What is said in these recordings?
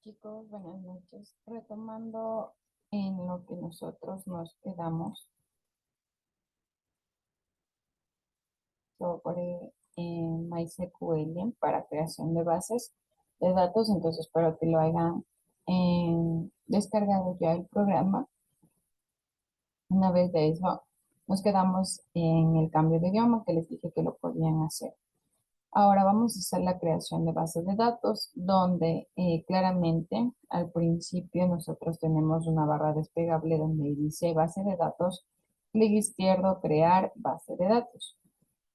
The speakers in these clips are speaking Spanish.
Chicos, buenas noches. Retomando en lo que nosotros nos quedamos sobre MySQL para creación de bases de datos, entonces espero que lo hayan descargado ya el programa. Una vez de eso, nos quedamos en el cambio de idioma que les dije que lo podían hacer. Ahora vamos a hacer la creación de bases de datos, donde claramente al principio nosotros tenemos una barra desplegable donde dice base de datos, clic izquierdo, crear base de datos.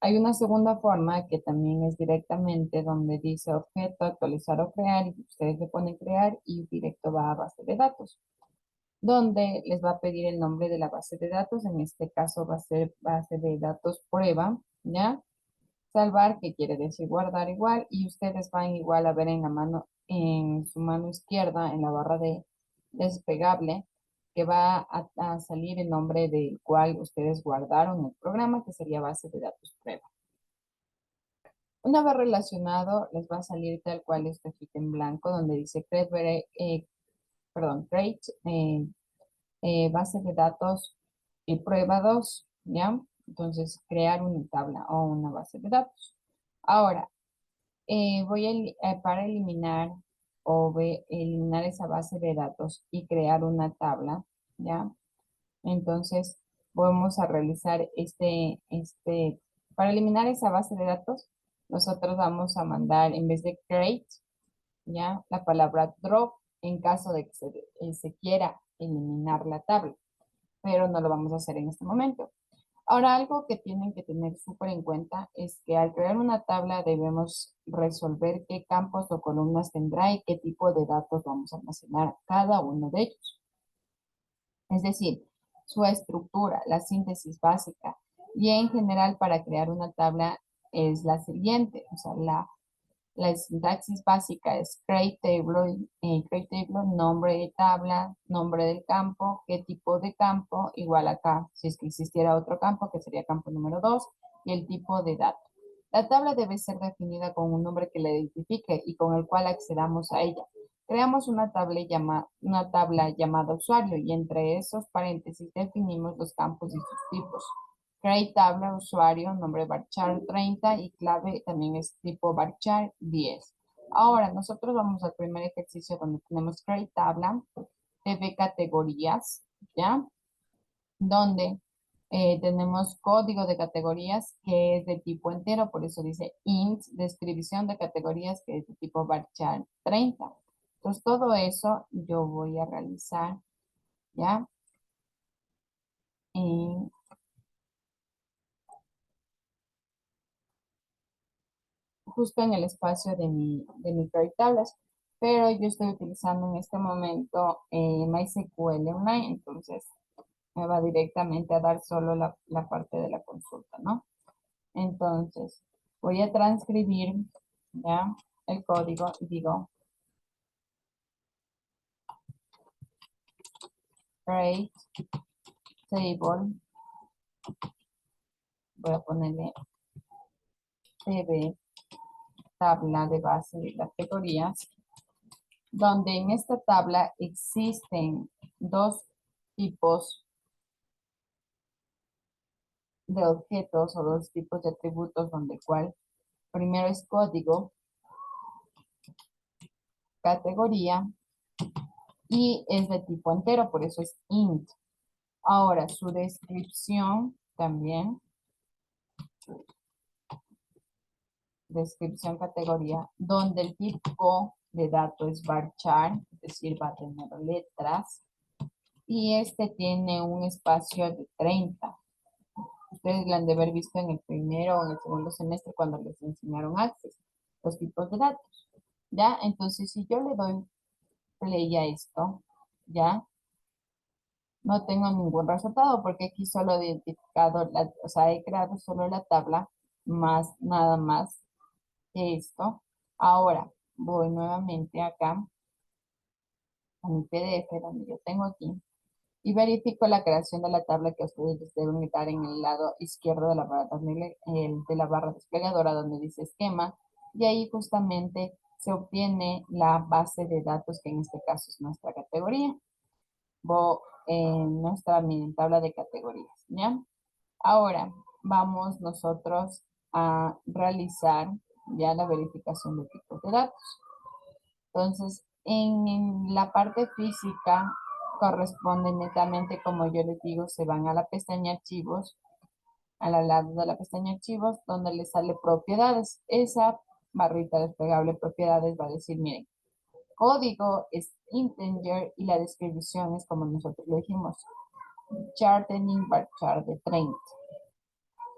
Hay una segunda forma que también es directamente donde dice objeto, actualizar o crear, y ustedes le ponen crear y directo va a base de datos, donde les va a pedir el nombre de la base de datos. En este caso va a ser base de datos prueba, ¿ya? Salvar, que quiere decir guardar igual, y ustedes van igual a ver en la mano, en su mano izquierda, en la barra de desplegable, que va a salir el nombre del cual ustedes guardaron el programa, que sería base de datos prueba. Una vez relacionado, les va a salir tal cual este hojita en blanco, donde dice create base de datos y prueba 2, ¿ya? Entonces, crear una tabla o una base de datos. Ahora, para eliminar eliminar esa base de datos y crear una tabla, ¿ya? Entonces, vamos a realizar para eliminar esa base de datos, nosotros vamos a mandar, en vez de create, ¿ya? La palabra drop en caso de que se quiera eliminar la tabla, pero no lo vamos a hacer en este momento. Ahora, algo que tienen que tener súper en cuenta es que al crear una tabla debemos resolver qué campos o columnas tendrá y qué tipo de datos vamos a almacenar cada uno de ellos. Es decir, su estructura, la síntesis básica. Y en general, para crear una tabla es la siguiente, o sea, la sintaxis básica es create table, nombre de tabla, nombre del campo, qué tipo de campo, igual acá, si es que existiera otro campo, que sería campo número 2, y el tipo de dato. La tabla debe ser definida con un nombre que la identifique y con el cual accedamos a ella. Creamos una tabla llamada usuario y entre esos paréntesis definimos los campos y sus tipos. Create tabla, usuario, nombre varchar 30 y clave también es tipo varchar 10. Ahora, nosotros vamos al primer ejercicio donde tenemos create tabla, TV categorías, ¿ya? Donde tenemos código de categorías que es de tipo entero, por eso dice int, descripción de categorías que es de tipo varchar 30. Entonces, todo eso yo voy a realizar, ¿ya? En justo en el espacio de mi query tablas, pero yo estoy utilizando en este momento MySQL Online, entonces me va directamente a dar solo la parte de la consulta, ¿no? Entonces, voy a transcribir ya el código y digo create table, voy a ponerle tb, tabla de base de categorías, donde en esta tabla existen dos tipos de objetos o dos tipos de atributos, donde cual primero es código, categoría y es de tipo entero, por eso es int. Ahora, su descripción también, descripción categoría, donde el tipo de dato es varchar, es decir, va a tener letras, y este tiene un espacio de 30. Ustedes lo han de haber visto en el primero o en el segundo semestre cuando les enseñaron Access, los tipos de datos. ¿Ya? Entonces, si yo le doy play a esto, ¿ya? No tengo ningún resultado porque aquí solo he identificado, o sea, he creado solo la tabla, más nada más que esto. Ahora, voy nuevamente acá a mi PDF donde yo tengo aquí y verifico la creación de la tabla que ustedes deben estar en el lado izquierdo de la barra desplegadora donde dice esquema y ahí justamente se obtiene la base de datos, que en este caso es nuestra categoría, en nuestra mini tabla de categorías, ¿ya? Ahora vamos nosotros a realizar ya la verificación de tipos de datos. Entonces, en la parte física corresponde netamente, como yo les digo, se van a la pestaña archivos, al lado de la pestaña archivos, donde les sale propiedades. Esa barrita desplegable propiedades va a decir, miren, código es integer y la descripción es como nosotros le dijimos, shortening varchar de 30.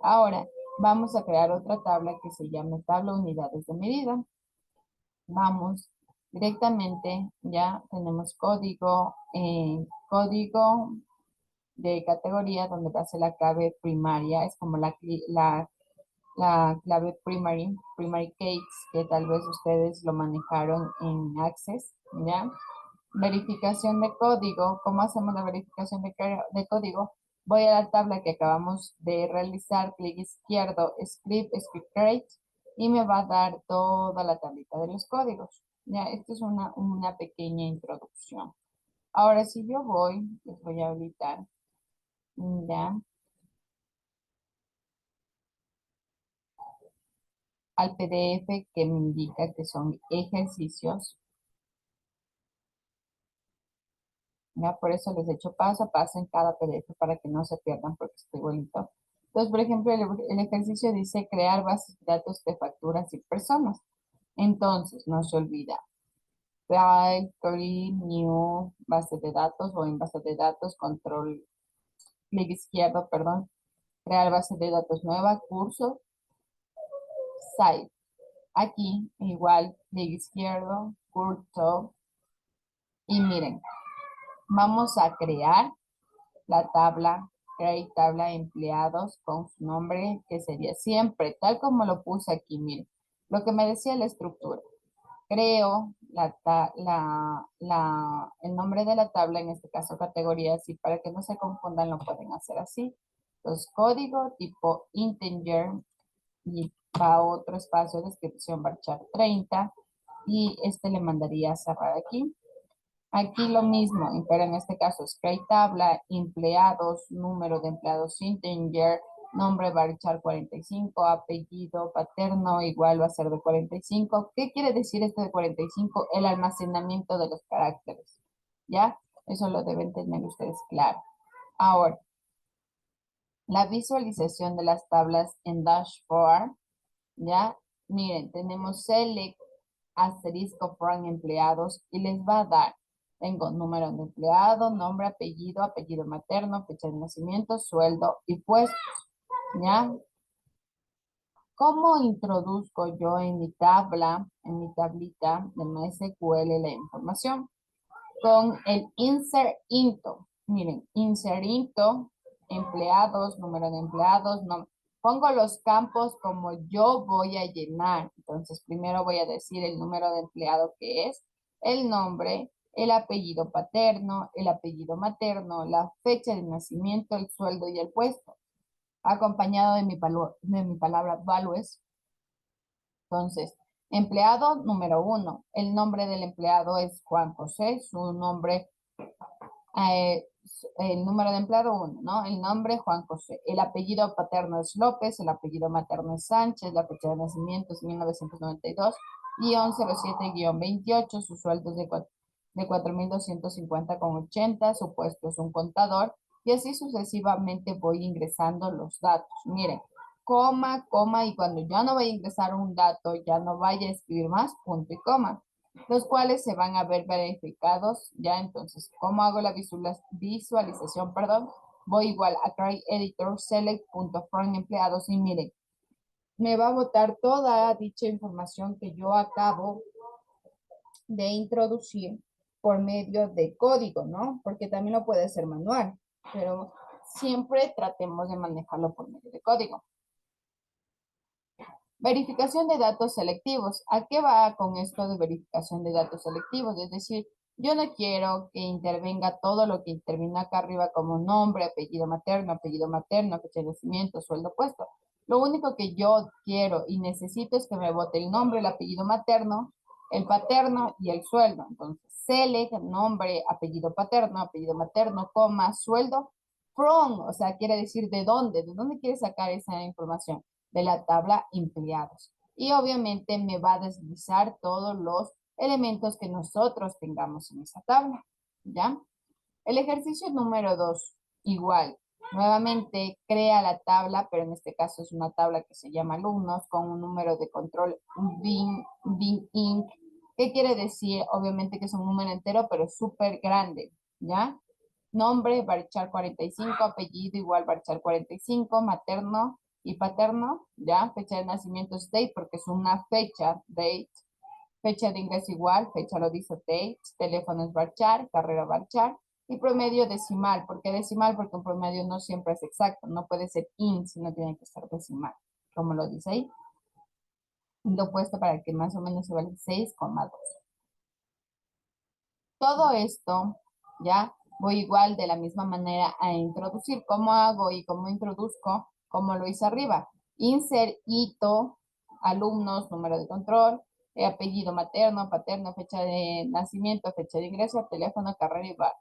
Ahora, vamos a crear otra tabla que se llama tabla unidades de medida. Vamos directamente, ya tenemos código de categoría donde va a ser la clave primaria, es como la clave primary keys, que tal vez ustedes lo manejaron en Access, ¿ya? Verificación de código. ¿Cómo hacemos la verificación de código? Voy a la tabla que acabamos de realizar, clic izquierdo, script create, y me va a dar toda la tablita de los códigos. Ya, esto es una pequeña introducción. Ahora, si yo les voy a habilitar, ya, al PDF que me indica que son ejercicios. Ya, por eso les he hecho paso a paso en cada PDF para que no se pierdan porque está igualito. Entonces, por ejemplo, el ejercicio dice crear bases de datos de facturas y personas. Entonces, no se olvida. File, create, new, base de datos o en base de datos, control, clic izquierdo, perdón. Crear base de datos nueva, curso, site. Aquí, igual, clic izquierdo, curso. Y miren, vamos a crear la tabla, create tabla empleados con su nombre, que sería siempre, tal como lo puse aquí, miren, lo que me decía la estructura. Creo el nombre de la tabla, en este caso categorías, y para que no se confundan lo pueden hacer así. Entonces, código tipo integer y va a otro espacio, descripción varchar 30, y este le mandaría a cerrar aquí. Aquí lo mismo, pero en este caso es create tabla, empleados, número de empleados integer, nombre varchar 45, apellido paterno igual va a ser de 45. ¿Qué quiere decir este de 45? El almacenamiento de los caracteres, ¿ya? Eso lo deben tener ustedes claro. Ahora, la visualización de las tablas en Dashboard, ¿ya? Miren, tenemos Select asterisco from empleados y les va a dar, tengo número de empleado, nombre, apellido materno, fecha de nacimiento, sueldo y puestos, ¿ya? ¿Cómo introduzco yo en mi tabla, en mi tablita de MySQL la información? Con el insert into. Miren, insert into, empleados, número de empleados, no. Pongo los campos como yo voy a llenar. Entonces, primero voy a decir el número de empleado que es, el nombre, el apellido paterno, el apellido materno, la fecha de nacimiento, el sueldo y el puesto, acompañado de mi palabra values. Entonces, empleado número 1. El nombre del empleado es Juan José, su nombre, eh, el número de empleado 1, ¿no? El nombre Juan José. El apellido paterno es López, el apellido materno es Sánchez, la fecha de nacimiento es 1992, guión 07-28, su sueldo es de 4,250,80, su puesto es un contador, y así sucesivamente voy ingresando los datos. Miren, coma, y cuando ya no vaya a ingresar un dato, ya no vaya a escribir más, punto y coma, los cuales se van a ver verificados, ya. Entonces, ¿cómo hago la visualización? Perdón, voy igual a try editor select.from empleados y miren, me va a botar toda dicha información que yo acabo de introducir por medio de código, ¿no? Porque también lo puede ser manual, pero siempre tratemos de manejarlo por medio de código. Verificación de datos selectivos. ¿A qué va con esto de verificación de datos selectivos? Es decir, yo no quiero que intervenga todo lo que intervino acá arriba como nombre, apellido materno, fecha de nacimiento, sueldo puesto. Lo único que yo quiero y necesito es que me bote el nombre, el apellido materno, el paterno y el sueldo. Entonces, select, nombre, apellido paterno, apellido materno, coma, sueldo, from, o sea, quiere decir de dónde quiere sacar esa información, de la tabla empleados. Y obviamente me va a deslizar todos los elementos que nosotros tengamos en esa tabla, ¿ya? El ejercicio número 2, igual. Nuevamente crea la tabla, pero en este caso es una tabla que se llama alumnos con un número de control bin inc. ¿Qué quiere decir? Obviamente que es un número entero, pero súper grande, ¿ya? Nombre, varchar 45, apellido igual varchar 45, materno y paterno, ¿ya? Fecha de nacimiento es date porque es una fecha, date. Fecha de ingreso igual, fecha lo dice date, teléfono es varchar, carrera varchar, y promedio decimal. ¿Por qué decimal? Porque un promedio no siempre es exacto, no puede ser in, sino tiene que ser decimal, como lo dice ahí. Lo he puesto para que más o menos se vale 6,2. Todo esto, ya, voy igual de la misma manera a introducir. ¿Cómo hago y cómo introduzco? Como lo hice arriba. Insert, hito, alumnos, número de control, apellido materno, paterno, fecha de nacimiento, fecha de ingreso, teléfono, carrera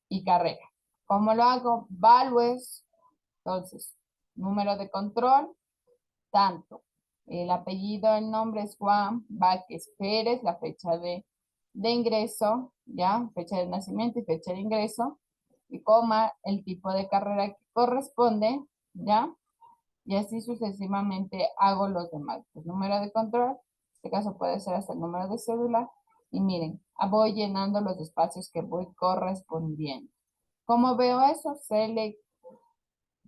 y carrera. ¿Cómo lo hago? Values, entonces, número de control, tanto. El apellido, el nombre es Juan Vázquez Pérez, la fecha de ingreso, ¿ya? Fecha de nacimiento y fecha de ingreso, y coma, el tipo de carrera que corresponde, ¿ya? Y así sucesivamente hago los demás. Pues, número de control, en este caso puede ser hasta el número de cédula, y miren, voy llenando los espacios que voy correspondiendo. ¿Cómo veo eso? Select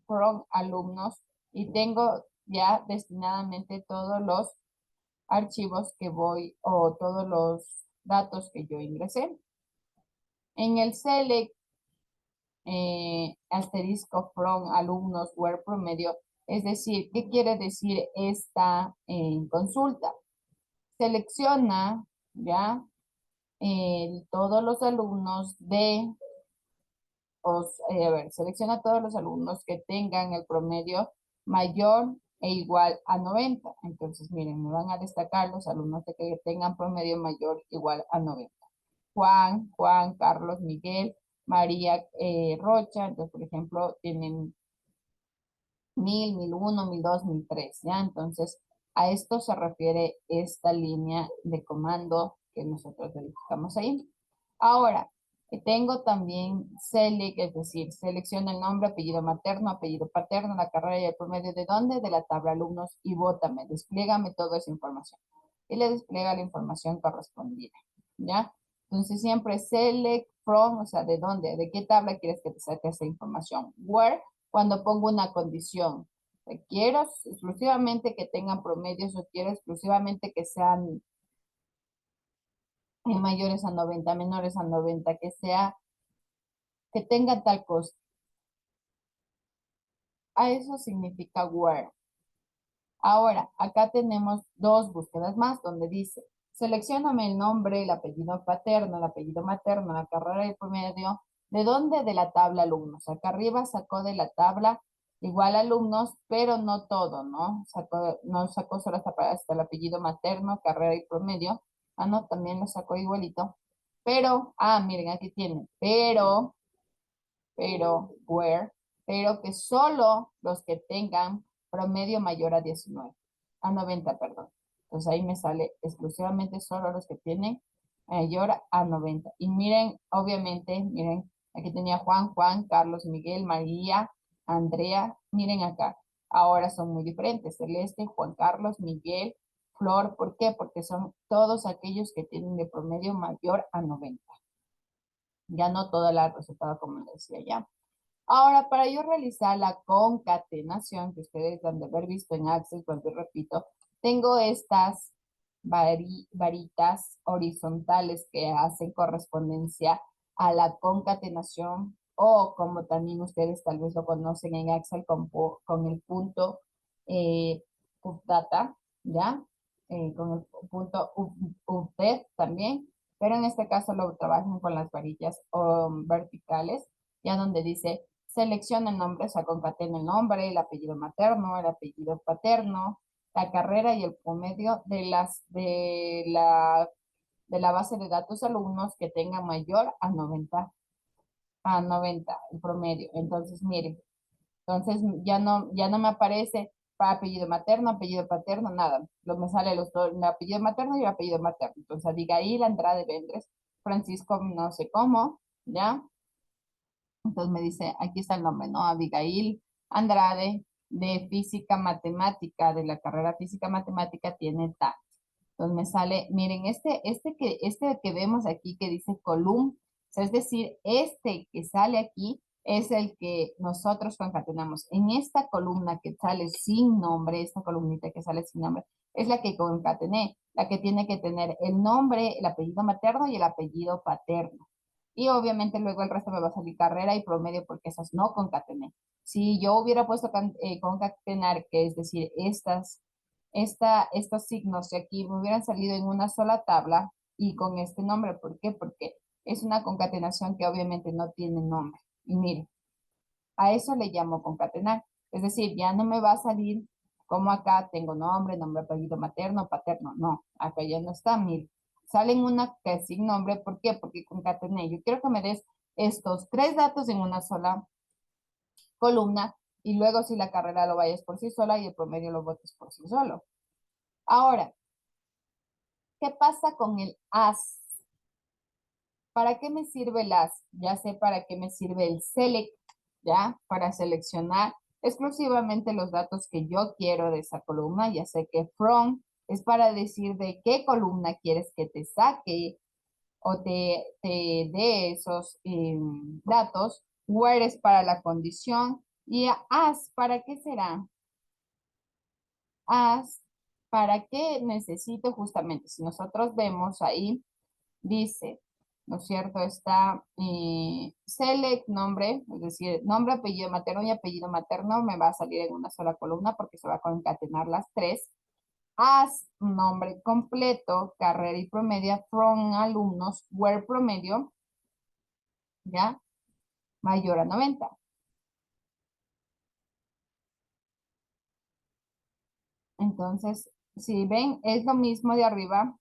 from alumnos, y tengo ya destinadamente todos los archivos que voy o todos los datos que yo ingresé. En el select asterisco from alumnos where promedio, es decir, ¿qué quiere decir esta consulta? Selecciona ya todos los alumnos a ver, selecciona todos los alumnos que tengan el promedio mayor e igual a 90. Entonces, miren, me van a destacar los alumnos que tengan promedio mayor igual a 90. Juan, Carlos, Miguel, María Rocha. Entonces, por ejemplo, tienen 1000, 1001, 1002, 1003, ¿ya? Entonces, a esto se refiere esta línea de comando que nosotros verificamos ahí. Ahora, tengo también select, es decir, selecciona el nombre, apellido materno, apellido paterno, la carrera y el promedio de dónde, de la tabla alumnos, y bótame, despliégame toda esa información. Y le despliega la información correspondiente, ¿ya? Entonces siempre select from, o sea, ¿de dónde? ¿De qué tabla quieres que te saque esa información? Where, cuando pongo una condición. Quiero exclusivamente que tengan promedios o quiero exclusivamente que sean mayores a 90, menores a 90, que sea, que tenga tal costo. A eso significa where. Ahora, acá tenemos dos búsquedas más donde dice, seleccióname el nombre, el apellido paterno, el apellido materno, la carrera y el promedio. ¿De dónde? De la tabla alumnos. Acá arriba sacó de la tabla igual alumnos, pero no todo, ¿no? No sacó solo hasta el apellido materno, carrera y promedio. Ah, no, también lo sacó igualito. Pero, miren, aquí tienen, where, pero que solo los que tengan promedio mayor a 19, a 90, perdón. Entonces ahí me sale exclusivamente solo los que tienen mayor a 90. Y miren, obviamente, miren, aquí tenía Juan, Carlos, Miguel, María, Andrea, miren acá. Ahora son muy diferentes, Celeste, Juan Carlos, Miguel, Flor, ¿por qué? Porque son todos aquellos que tienen de promedio mayor a 90. Ya no toda la resultado como les decía ya. Ahora, para yo realizar la concatenación, que ustedes han de haber visto en Access, vuelvo y repito, tengo estas varitas horizontales que hacen correspondencia a la concatenación, o como también ustedes tal vez lo conocen en Excel con el punto updata, ¿ya? Con el punto update también, pero en este caso lo trabajan con las varillas verticales, ya donde dice selecciona el nombre, o sea, concatena el nombre, el apellido materno, el apellido paterno, la carrera y el promedio de la de la base de datos alumnos que tenga mayor a 90 el promedio. Entonces, miren, entonces ya no me aparece para apellido materno, apellido paterno, nada. Me sale los dos, el apellido materno y el apellido materno. Entonces, Abigail Andrade Vendres, Francisco no sé cómo, ¿ya? Entonces me dice, aquí está el nombre, ¿no? Abigail Andrade, de física matemática, de la carrera física matemática, tiene tal. Entonces me sale, miren, este que vemos aquí que dice column, o sea, es decir, este que sale aquí es el que nosotros concatenamos. En esta columna que sale sin nombre, esta columnita que sale sin nombre, es la que concatené, la que tiene que tener el nombre, el apellido materno y el apellido paterno. Y obviamente luego el resto me va a salir carrera y promedio porque esas no concatené. Si yo hubiera puesto concatenar, que es decir, estos signos de aquí me hubieran salido en una sola tabla y con este nombre. ¿Por qué? Porque es una concatenación que obviamente no tiene nombre. Y miren, a eso le llamo concatenar. Es decir, ya no me va a salir como acá tengo nombre, nombre, apellido materno, paterno. No, acá ya no está, miren. Salen una que sin nombre. ¿Por qué? Porque concatené. Yo quiero que me des estos tres datos en una sola columna y luego si la carrera lo vayas por sí sola y el promedio lo votes por sí solo. Ahora, ¿qué pasa con el as? ¿Para qué me sirve el as? Ya sé para qué me sirve el select, ¿ya? Para seleccionar exclusivamente los datos que yo quiero de esa columna. Ya sé que from es para decir de qué columna quieres que te saque o te dé esos datos. Where es para la condición. Y as, ¿para qué será? As, ¿para qué necesito justamente? Si nosotros vemos ahí, dice, ¿no es cierto? Está select nombre, es decir, nombre, apellido materno y apellido materno me va a salir en una sola columna porque se va a concatenar las tres. As nombre completo, carrera y promedio, from alumnos, where promedio, ¿ya? Mayor a 90. Entonces, si ven, es lo mismo de arriba,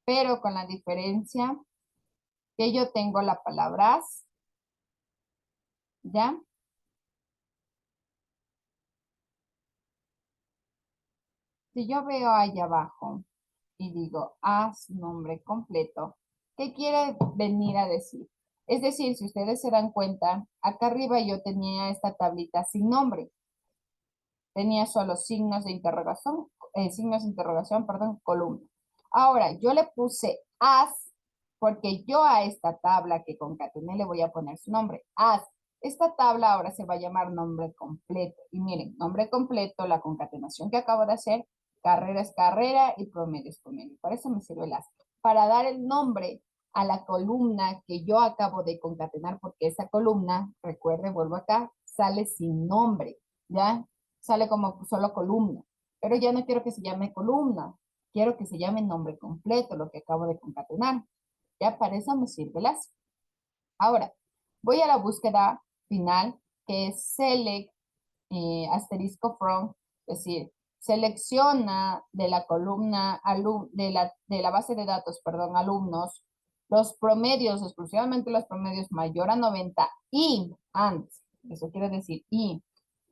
pero con la diferencia que yo tengo la palabra as, ¿ya? Si yo veo ahí abajo y digo, haz nombre completo, ¿qué quiere venir a decir? Es decir, si ustedes se dan cuenta, acá arriba yo tenía esta tablita sin nombre. Tenía solo signos de interrogación, perdón, columna. Ahora, yo le puse as porque yo a esta tabla que concatené le voy a poner su nombre, as. Esta tabla ahora se va a llamar nombre completo. Y miren, nombre completo, la concatenación que acabo de hacer, carrera es carrera y promedio es promedio. Por eso me sirve el as. Para dar el nombre a la columna que yo acabo de concatenar, porque esa columna, recuerde, vuelvo acá, sale sin nombre, ¿ya? Sale como solo columna. Pero ya no quiero que se llame columna, quiero que se llame nombre completo, lo que acabo de concatenar. Ya para eso me sirve las. Ahora, voy a la búsqueda final, que es select asterisco from, es decir, selecciona de la columna de la base de datos, perdón, alumnos, los promedios, exclusivamente los promedios mayor a 90 y antes, eso quiere decir y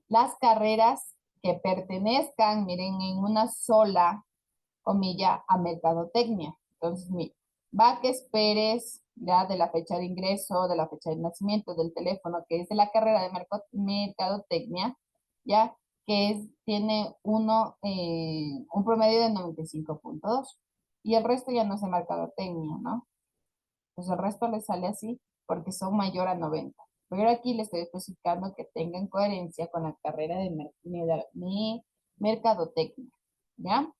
las carreras que pertenezcan, miren, en una sola comilla a mercadotecnia. Entonces, miren, Vázquez Pérez, ya de la fecha de ingreso, de la fecha de nacimiento, del teléfono, que es de la carrera de mercadotecnia, ya tiene un promedio de 95.2 y el resto ya no es de mercadotecnia, ¿no? Pues el resto le sale así porque son mayor a 90. Pero aquí le estoy especificando que tengan coherencia con la carrera de mercadotecnia, ¿ya?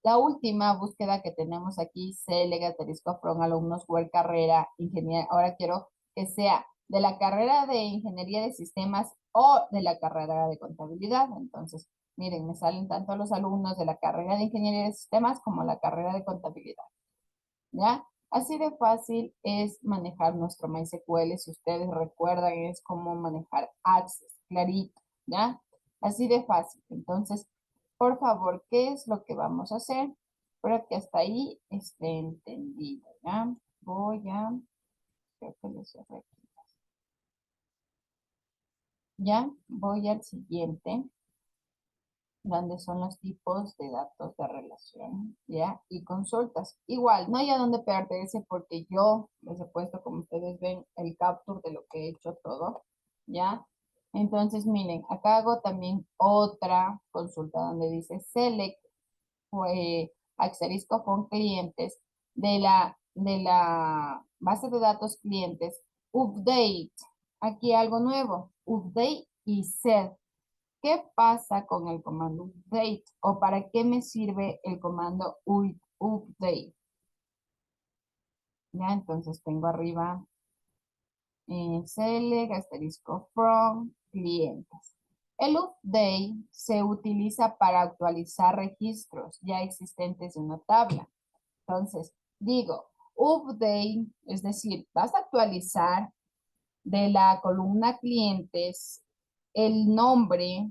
La última búsqueda que tenemos aquí, CL asterisco from alumnos web carrera ingeniería. Ahora quiero que sea de la carrera de ingeniería de sistemas o de la carrera de contabilidad. Entonces, miren, me salen tanto los alumnos de la carrera de ingeniería de sistemas como la carrera de contabilidad. ¿Ya? Así de fácil es manejar nuestro MySQL. Si ustedes recuerdan, es como manejar Access, clarito, ¿ya? Así de fácil. Entonces, por favor, ¿qué es lo que vamos a hacer? Espero que hasta ahí esté entendido, ¿ya? Creo que lo cerré aquí. Ya, voy al siguiente, donde son los tipos de datos de relación, ¿ya? Y consultas. Igual, no hay a dónde perderse porque yo les he puesto, como ustedes ven, el capture de lo que he hecho todo, ¿ya? Entonces, miren, acá hago también otra consulta donde dice select asterisco con clientes de la base de datos clientes, update. Aquí algo nuevo, update y set. ¿Qué pasa con el comando update? ¿O para qué me sirve el comando update? Ya, entonces tengo arriba select asterisco from clientes. El update se utiliza para actualizar registros ya existentes en una tabla. Entonces, digo, update, es decir, vas a actualizar de la columna clientes el nombre,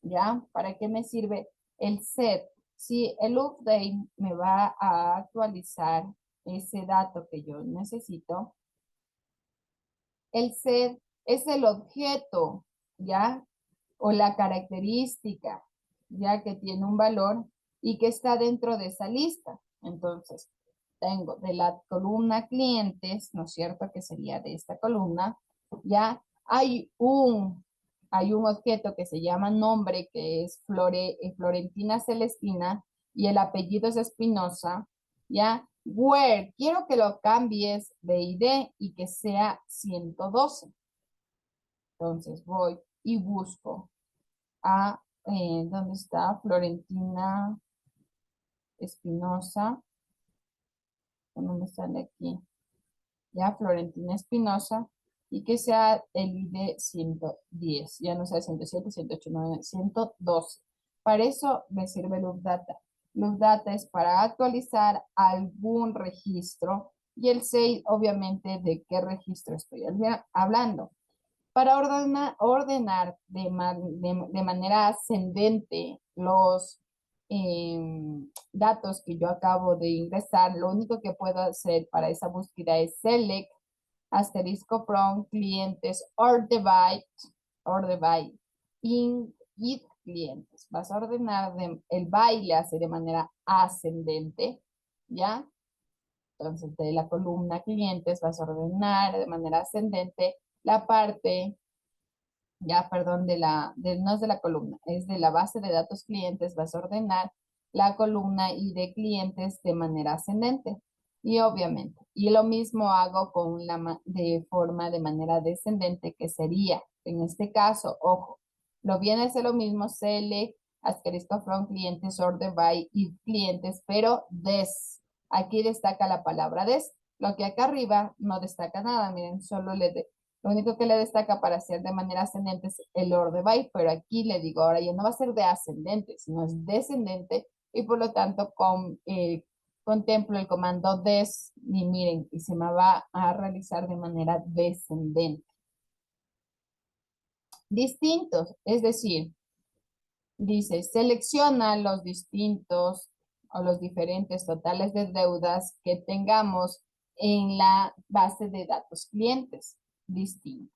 ¿ya? ¿Para qué me sirve el set? Si el update me va a actualizar ese dato que yo necesito, el set es el objeto, ¿ya? O la característica, ya que tiene un valor y que está dentro de esa lista. Entonces, tengo de la columna clientes, ¿no es cierto? Que sería de esta columna, ya hay un objeto que se llama nombre, que es Florentina Celestina, y el apellido es Espinosa, ya. Where, quiero que lo cambies de ID y que sea 112. Entonces voy y busco a, ¿dónde está? Florentina Espinosa. ¿Dónde me sale aquí? Ya, Florentina Espinosa. Y que sea el ID 110. Ya no sea 107, 108, 9, 112. Para eso me sirve Loop Data. Loop Data es para actualizar algún registro. Y el 6, obviamente, de qué registro estoy hablando. Para ordenar de manera ascendente los datos que yo acabo de ingresar, lo único que puedo hacer para esa búsqueda es select asterisco from clientes or divide in it clientes. Vas a ordenar el by le hace de manera ascendente, ¿ya? Entonces, de la columna clientes vas a ordenar de manera ascendente la parte, ya, perdón, no es de la columna, es de la base de datos clientes, vas a ordenar la columna y de clientes de manera ascendente. Y obviamente, y lo mismo hago con de forma de manera descendente, que sería, en este caso, ojo, lo viene a ser lo mismo, select, asterisco from clientes, order by y clientes, pero aquí destaca la palabra des. Lo que acá arriba no destaca nada, miren, lo único que le destaca para hacer de manera ascendente es el order by, pero aquí le digo, ahora ya no va a ser de ascendente, sino es descendente, y por lo tanto contemplo el comando des, y miren, y se me va a realizar de manera descendente. Distintos, es decir, dice, selecciona los distintos o los diferentes totales de deudas que tengamos en la base de datos clientes. Distintos,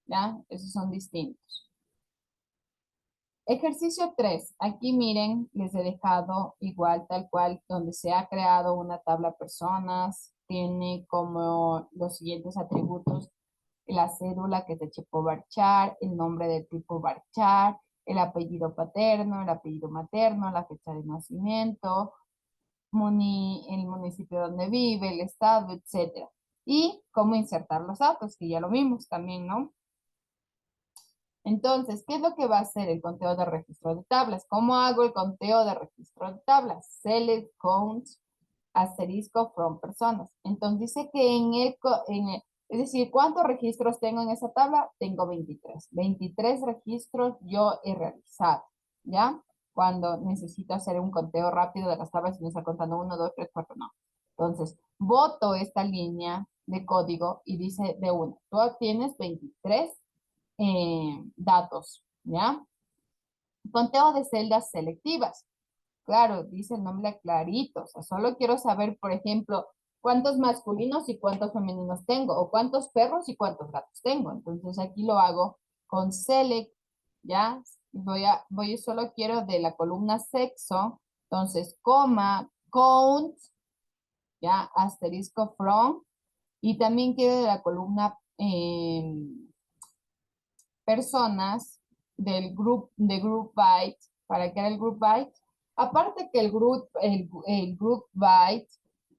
¿ya? Esos son distintos. Ejercicio 3. Aquí miren, les he dejado igual, tal cual, donde se ha creado una tabla personas. Tiene como los siguientes atributos: la cédula, que es de tipo varchar, el nombre del tipo varchar, el apellido paterno, el apellido materno, la fecha de nacimiento, el municipio donde vive, el estado, etc. Y cómo insertar los datos, que ya lo vimos también, ¿no? Entonces, ¿qué es lo que va a hacer el conteo de registro de tablas? ¿Cómo hago el conteo de registro de tablas? Select count asterisco from personas. Entonces dice que es decir, ¿cuántos registros tengo en esa tabla? Tengo 23. 23 registros yo he realizado, ¿ya? Cuando necesito hacer un conteo rápido de las tablas y no está contando 1, 2, 3, 4, no. Entonces, voto esta línea de código y dice de 1. Tú tienes 23 datos, ¿ya? Conteo de celdas selectivas. claro, dice el nombre clarito. O sea, solo quiero saber, por ejemplo, cuántos masculinos y cuántos femeninos tengo, o cuántos perros y cuántos gatos tengo. Entonces aquí lo hago con select, ¿ya? Solo quiero de la columna sexo, entonces, coma, count, ¿ya? Asterisco from, y también quiero de la columna personas del group byte. ¿Para qué era el group byte? Aparte que el group byte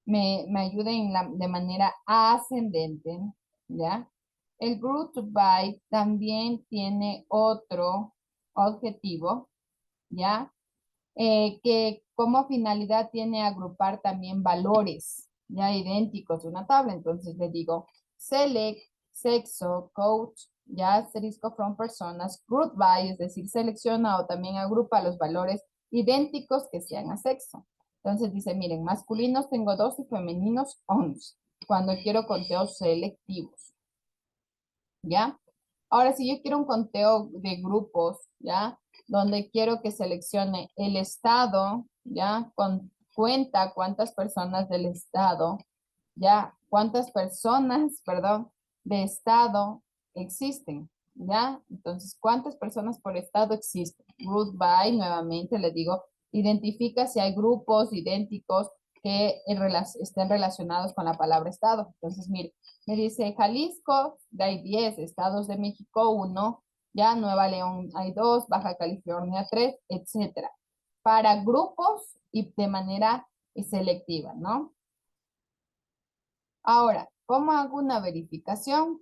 me ayuda de manera ascendente, ¿ya? El group byte también tiene otro objetivo, ¿ya? Que como finalidad tiene agrupar también valores ya idénticos de una tabla. Entonces le digo select, sexo, coach, ya asterisco from personas, group by, es decir, selecciona o también agrupa los valores idénticos que sean a sexo. Entonces dice, miren, masculinos tengo 2 y femeninos 11, cuando quiero conteos selectivos, ¿ya? Ahora, si yo quiero un conteo de grupos, ¿ya? Donde quiero que seleccione el estado, ¿ya? Con cuenta cuántas personas del estado, ¿ya? Cuántas personas, perdón, de estado existen, ¿ya? Entonces, ¿cuántas personas por estado existen? Group by, nuevamente le digo, identifica si hay grupos idénticos que estén relacionados con la palabra estado. Entonces, mire, me dice Jalisco, hay 10, Estados de México 1, ya Nueva León hay 2, Baja California 3, etcétera. Para grupos y de manera selectiva, ¿no? Ahora, ¿cómo hago una verificación?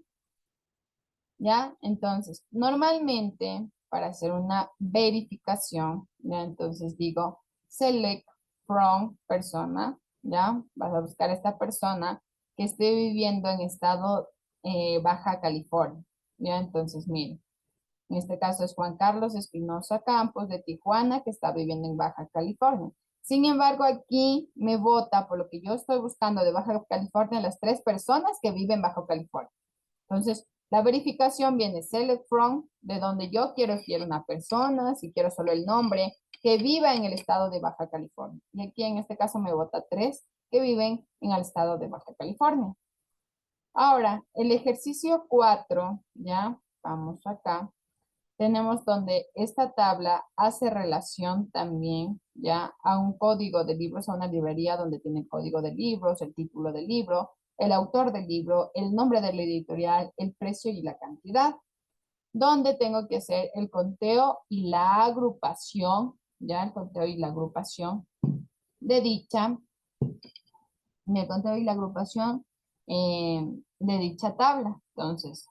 ¿Ya? Entonces, normalmente para hacer una verificación, ¿ya? Entonces digo select from persona, ¿ya? Vas a buscar esta persona que esté viviendo en estado Baja California, ¿ya? Entonces, miren, en este caso es Juan Carlos Espinosa Campos de Tijuana, que está viviendo en Baja California. Sin embargo, aquí me vota por lo que yo estoy buscando de Baja California las 3 personas que viven Baja California. Entonces, la verificación viene select from, de donde yo quiero una persona, si quiero solo el nombre, que viva en el estado de Baja California. Y aquí en este caso me vota 3 que viven en el estado de Baja California. Ahora, el ejercicio 4, ya, vamos acá. Tenemos donde esta tabla hace relación también ya a un código de libros, a una librería donde tiene el código de libros, el título del libro, el autor del libro, el nombre de la editorial, el precio y la cantidad, donde tengo que hacer el conteo y la agrupación, ya el conteo y la agrupación de el conteo y la agrupación de dicha tabla. Entonces,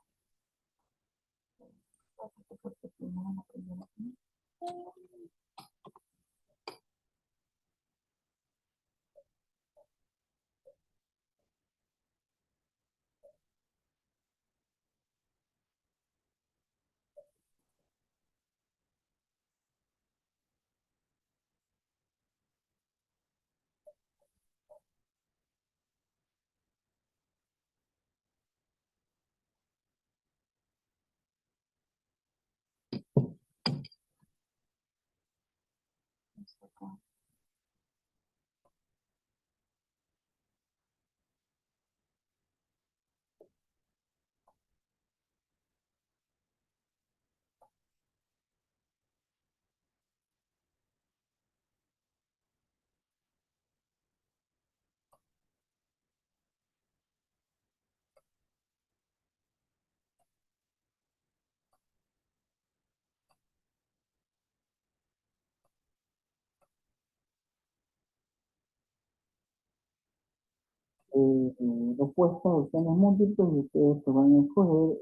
respuestas, opciones múltiples y ustedes pues van a escoger